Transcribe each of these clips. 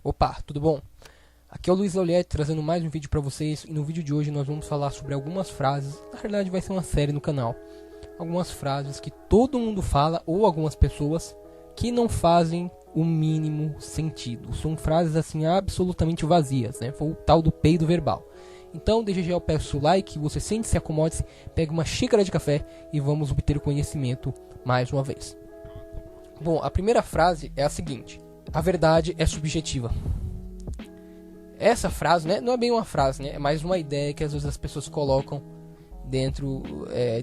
Opa, tudo bom? Aqui é o Luiz Lauliette trazendo mais um vídeo pra vocês. E no vídeo de hoje nós vamos falar sobre algumas frases. Na verdade vai ser uma série no canal. Algumas frases que todo mundo fala, ou algumas pessoas, que não fazem o mínimo sentido. São frases assim absolutamente vazias, né? Foi o tal do peido verbal. Então desde já eu peço o like, você sente, se acomode, pegue uma xícara de café e vamos obter o conhecimento mais uma vez. Bom, a primeira frase é a seguinte: a verdade é subjetiva. Essa frase, né, não é bem uma frase, né, é mais uma ideia que às vezes as pessoas colocam dentro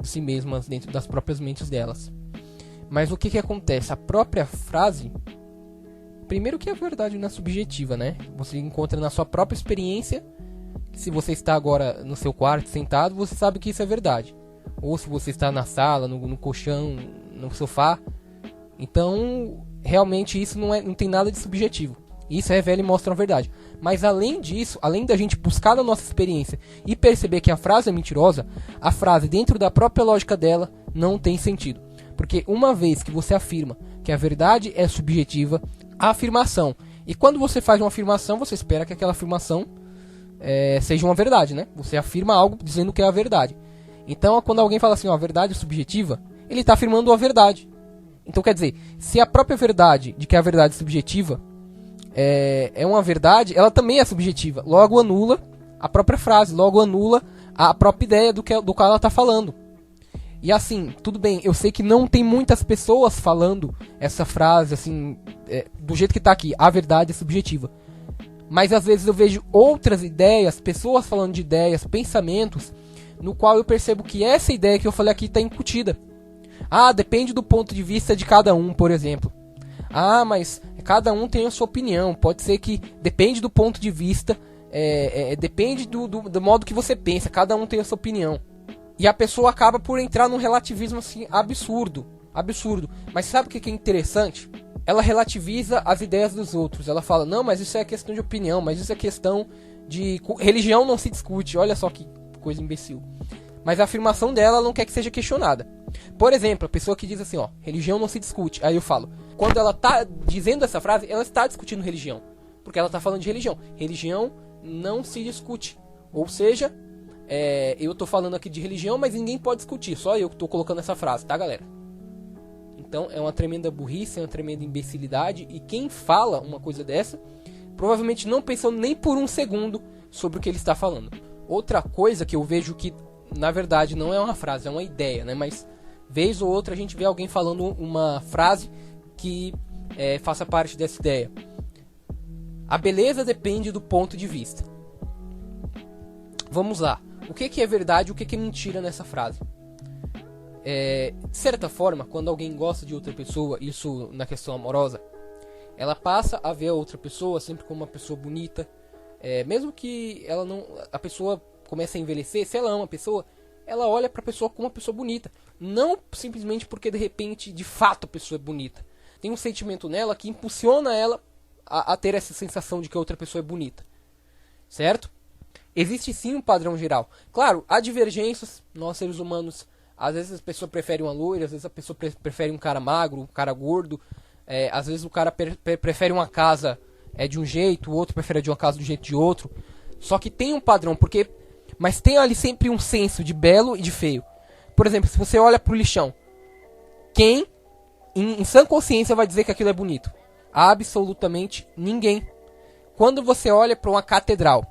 de si mesmas, dentro das próprias mentes delas. Mas o que acontece? A própria frase, primeiro que a verdade não é subjetiva, né? Você encontra na sua própria experiência. Se você está agora no seu quarto sentado, você sabe que isso é verdade. Ou se você está na sala, no colchão, no sofá. Então, realmente isso não tem nada de subjetivo. Isso revela e mostra a verdade. Mas além disso, além da gente buscar na nossa experiência e perceber que a frase é mentirosa, a frase dentro da própria lógica dela não tem sentido. Porque uma vez que você afirma que a verdade é subjetiva, a afirmação, e quando você faz uma afirmação, você espera que aquela afirmação seja uma verdade, né? Você afirma algo dizendo que é a verdade. Então, quando alguém fala assim, ó, a verdade é subjetiva, ele está afirmando a verdade. Então, quer dizer, se a própria verdade, de que a verdade é subjetiva, é uma verdade, ela também é subjetiva. Logo anula a própria frase, logo anula a própria ideia do qual ela está falando. E assim, tudo bem, eu sei que não tem muitas pessoas falando essa frase assim, do jeito que está aqui, a verdade é subjetiva. Mas às vezes eu vejo outras ideias, pessoas falando de ideias, pensamentos, no qual eu percebo que essa ideia que eu falei aqui está incutida. Ah, depende do ponto de vista de cada um, por exemplo. Ah, mas cada um tem a sua opinião. Pode ser que depende do ponto de vista, depende do modo que você pensa. Cada um tem a sua opinião. E a pessoa acaba por entrar num relativismo assim absurdo. Mas sabe o que é interessante? Ela relativiza as ideias dos outros. Ela fala, não, mas isso é questão de opinião, mas isso é questão de... Religião não se discute. Olha só que coisa imbecil. Mas a afirmação dela não quer que seja questionada. Por exemplo, a pessoa que diz assim, ó, religião não se discute. Aí eu falo, quando ela tá dizendo essa frase, ela está discutindo religião. Porque ela tá falando de religião. Religião não se discute. Ou seja, eu tô falando aqui de religião, mas ninguém pode discutir. Só eu que tô colocando essa frase, tá, galera? Então é uma tremenda burrice, é uma tremenda imbecilidade. E quem fala uma coisa dessa, provavelmente não pensou nem por um segundo sobre o que ele está falando. Outra coisa que eu vejo que, na verdade, não é uma frase, é uma ideia, né? Mas, vez ou outra, a gente vê alguém falando uma frase que faça parte dessa ideia. A beleza depende do ponto de vista. Vamos lá. O que é verdade e o que é mentira nessa frase? De certa forma, quando alguém gosta de outra pessoa, isso na questão amorosa, ela passa a ver a outra pessoa sempre como uma pessoa bonita. Mesmo que ela não, a pessoa comece a envelhecer, se ela ama a pessoa, ela olha pra pessoa como uma pessoa bonita. Não simplesmente porque de repente, de fato, a pessoa é bonita. Tem um sentimento nela que impulsiona ela a ter essa sensação de que a outra pessoa é bonita. Certo? Existe sim um padrão geral. Claro, há divergências. Nós, seres humanos, às vezes a pessoa prefere uma loira, às vezes a pessoa prefere um cara magro, um cara gordo. Às vezes o cara prefere uma casa de um jeito, o outro prefere de uma casa do jeito de outro. Só que tem um padrão, mas tem ali sempre um senso de belo e de feio. Por exemplo, se você olha pro lixão, quem em sã consciência vai dizer que aquilo é bonito? Absolutamente ninguém. Quando você olha para uma catedral,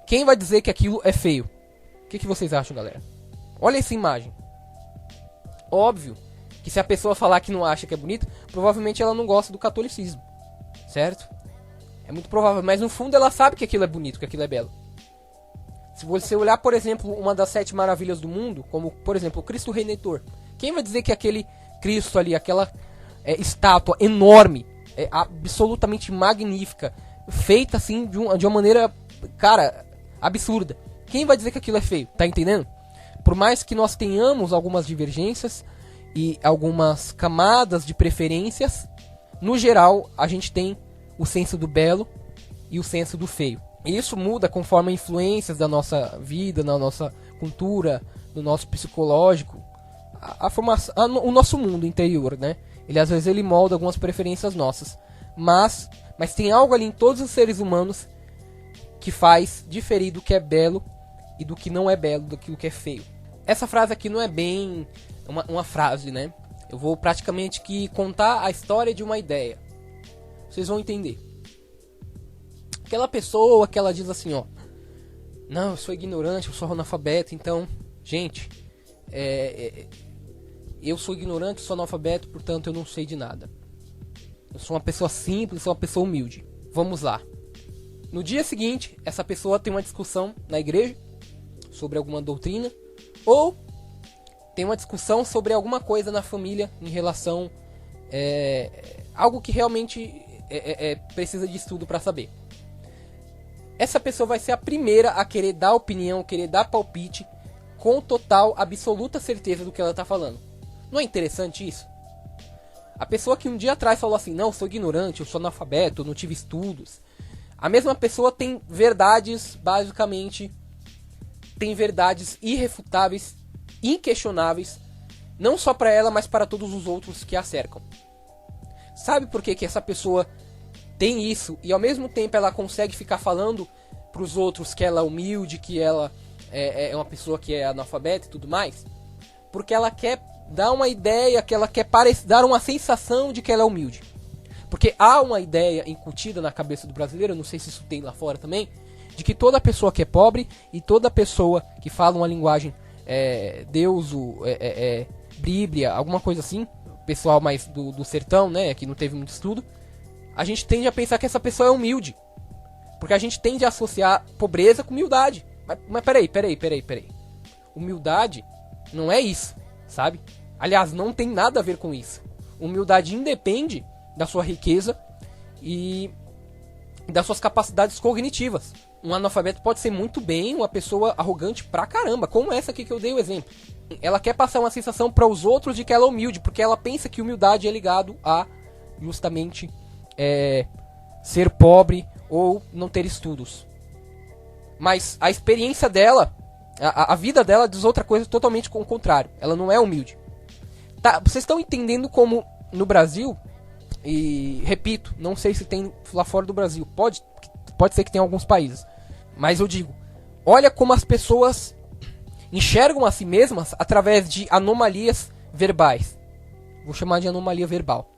quem vai dizer que aquilo é feio? O que vocês acham, galera? Olha essa imagem. Óbvio que se a pessoa falar que não acha que é bonito, provavelmente ela não gosta do catolicismo. Certo? É muito provável, mas no fundo ela sabe que aquilo é bonito, que aquilo é belo. Se você olhar, por exemplo, uma das 7 maravilhas do mundo, como, por exemplo, o Cristo Redentor, quem vai dizer que aquele Cristo ali, aquela estátua enorme, absolutamente magnífica, feita assim de uma maneira, cara, absurda, quem vai dizer que aquilo é feio? Tá entendendo? Por mais que nós tenhamos algumas divergências e algumas camadas de preferências, no geral, a gente tem o senso do belo e o senso do feio. E isso muda conforme influências da nossa vida, na nossa cultura, no nosso psicológico, a formação, o nosso mundo interior, né? Às vezes ele molda algumas preferências nossas. Mas Mas tem algo ali em todos os seres humanos que faz diferir do que é belo e do que não é belo, do que é feio. Essa frase aqui não é bem uma frase, né? Eu vou praticamente que contar a história de uma ideia. Vocês vão entender. Aquela pessoa que ela diz assim, ó: não, eu sou ignorante, eu sou analfabeto, então, gente, eu sou ignorante, sou analfabeto, portanto eu não sei de nada. Eu sou uma pessoa simples, sou uma pessoa humilde. Vamos lá. No dia seguinte, essa pessoa tem uma discussão na igreja sobre alguma doutrina, ou tem uma discussão sobre alguma coisa na família em relação algo que realmente precisa de estudo para saber. Essa pessoa vai ser a primeira a querer dar opinião, querer dar palpite com total, absoluta certeza do que ela está falando. Não é interessante isso? A pessoa que um dia atrás falou assim: não, eu sou ignorante, eu sou analfabeto, eu não tive estudos. A mesma pessoa tem verdades, basicamente, tem verdades irrefutáveis, inquestionáveis, não só para ela, mas para todos os outros que a cercam. Sabe por que essa pessoa tem isso e ao mesmo tempo ela consegue ficar falando para os outros que ela é humilde, que ela é uma pessoa que é analfabeta e tudo mais? Porque ela quer dar uma ideia, que ela quer dar uma sensação de que ela é humilde. Porque há uma ideia incutida na cabeça do brasileiro, eu não sei se isso tem lá fora também, de que toda pessoa que é pobre e toda pessoa que fala uma linguagem Bíblia, alguma coisa assim, pessoal mais do sertão, né, que não teve muito estudo, a gente tende a pensar que essa pessoa é humilde. Porque a gente tende a associar pobreza com humildade. Mas peraí. Humildade não é isso, sabe? Aliás, não tem nada a ver com isso. Humildade independe da sua riqueza e das suas capacidades cognitivas. Um analfabeto pode ser muito bem uma pessoa arrogante pra caramba, como essa aqui que eu dei o exemplo. Ela quer passar uma sensação para os outros de que ela é humilde, porque ela pensa que humildade é ligado a justamente ser pobre ou não ter estudos. Mas a experiência dela, a vida dela diz outra coisa totalmente com o contrário. Ela não é humilde. Tá, vocês estão entendendo como no Brasil, e repito, não sei se tem lá fora do Brasil, pode ser que tenha alguns países, mas eu digo, olha como as pessoas enxergam a si mesmas através de anomalias verbais. Vou chamar de anomalia verbal.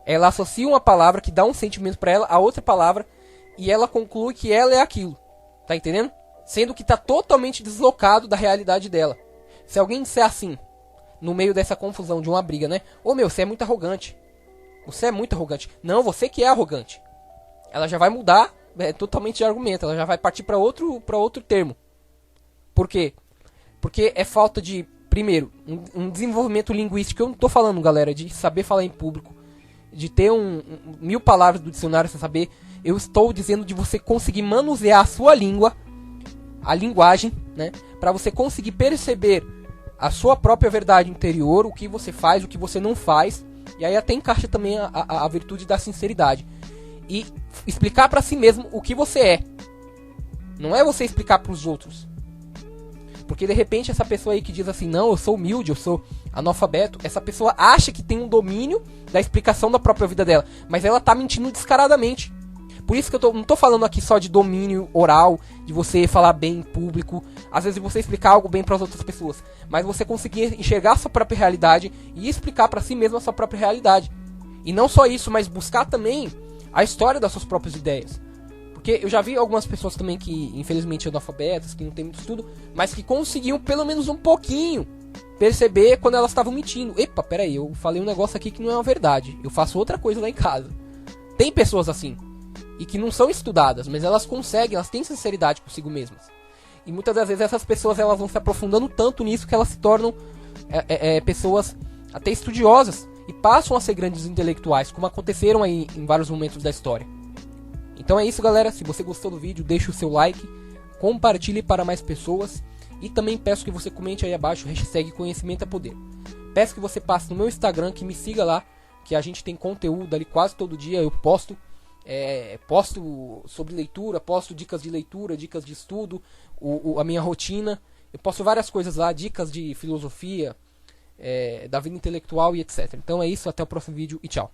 Ela associa uma palavra que dá um sentimento para ela a outra palavra e ela conclui que ela é aquilo. Tá entendendo? Sendo que está totalmente deslocado da realidade dela. Se alguém disser assim, no meio dessa confusão de uma briga, né? Ô meu, você é muito arrogante. Você é muito arrogante. Não, você que é arrogante. Ela já vai mudar totalmente de argumento. Ela já vai partir para outro termo. Por quê? Porque é falta de, primeiro, um desenvolvimento linguístico. Eu não tô falando, galera, de saber falar em público, de ter 1000 palavras do dicionário sem saber. Eu estou dizendo de você conseguir manusear a sua língua, a linguagem, né? Para você conseguir perceber a sua própria verdade interior, o que você faz, o que você não faz. E aí até encaixa também a virtude da sinceridade. E explicar para si mesmo o que você é. Não é você explicar para os outros. Porque de repente essa pessoa aí que diz assim, não, eu sou humilde, eu sou analfabeto, essa pessoa acha que tem um domínio da explicação da própria vida dela, mas ela tá mentindo descaradamente. Por isso que eu não tô falando aqui só de domínio oral, de você falar bem em público, às vezes você explicar algo bem para as outras pessoas, mas você conseguir enxergar a sua própria realidade e explicar para si mesmo a sua própria realidade. E não só isso, mas buscar também a história das suas próprias ideias. Porque eu já vi algumas pessoas também que, infelizmente, são analfabetas, que não tem muito estudo, mas que conseguiam pelo menos um pouquinho perceber quando elas estavam mentindo. Epa, peraí, eu falei um negócio aqui que não é uma verdade. Eu faço outra coisa lá em casa. Tem pessoas assim, e que não são estudadas, mas elas conseguem, elas têm sinceridade consigo mesmas. E muitas das vezes essas pessoas elas vão se aprofundando tanto nisso que elas se tornam pessoas até estudiosas e passam a ser grandes intelectuais, como aconteceram aí em vários momentos da história. Então é isso, galera. Se você gostou do vídeo, deixe o seu like, compartilhe para mais pessoas e também peço que você comente aí abaixo o hashtag Conhecimento é Poder. Peço que você passe no meu Instagram, que me siga lá, que a gente tem conteúdo ali quase todo dia. Eu posto sobre leitura, posto dicas de leitura, dicas de estudo, a minha rotina. Eu posto várias coisas lá, dicas de filosofia, da vida intelectual e etc. Então é isso, até o próximo vídeo e tchau.